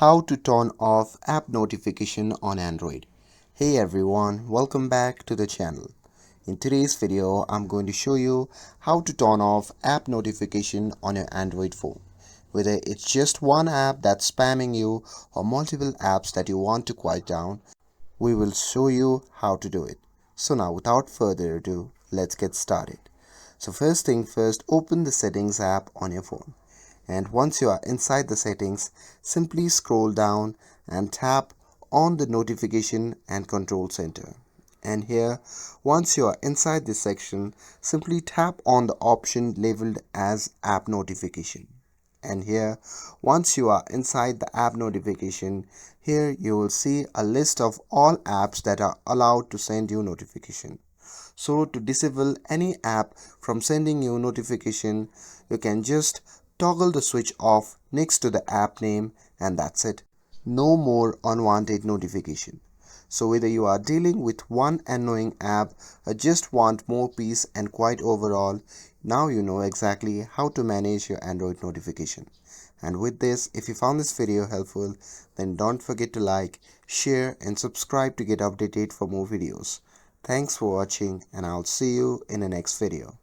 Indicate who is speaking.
Speaker 1: How to turn off app notification on Android. Hey everyone, welcome back to the channel. In today's video, I'm going to show you how to turn off app notification on your Android phone. Whether it's just one app that's spamming you or multiple apps that you want to quiet down, we will show you how to do it. So now without further ado, let's get started. So first thing first, open the settings app on your phone. And once you are inside the settings, simply scroll down and tap on the notification and control center. And here, once you are inside this section, simply tap on the option labeled as app notification. And here, once you are inside the app notification, here you will see a list of all apps that are allowed to send you notification. So to disable any app from sending you notification, you can just toggle the switch off next to the app name, and that's it. No more unwanted notification. So whether you are dealing with one annoying app or just want more peace and quiet overall, now you know exactly how to manage your Android notification. And with this, if you found this video helpful, then don't forget to like, share and subscribe to get updated for more videos. Thanks for watching, and I'll see you in the next video.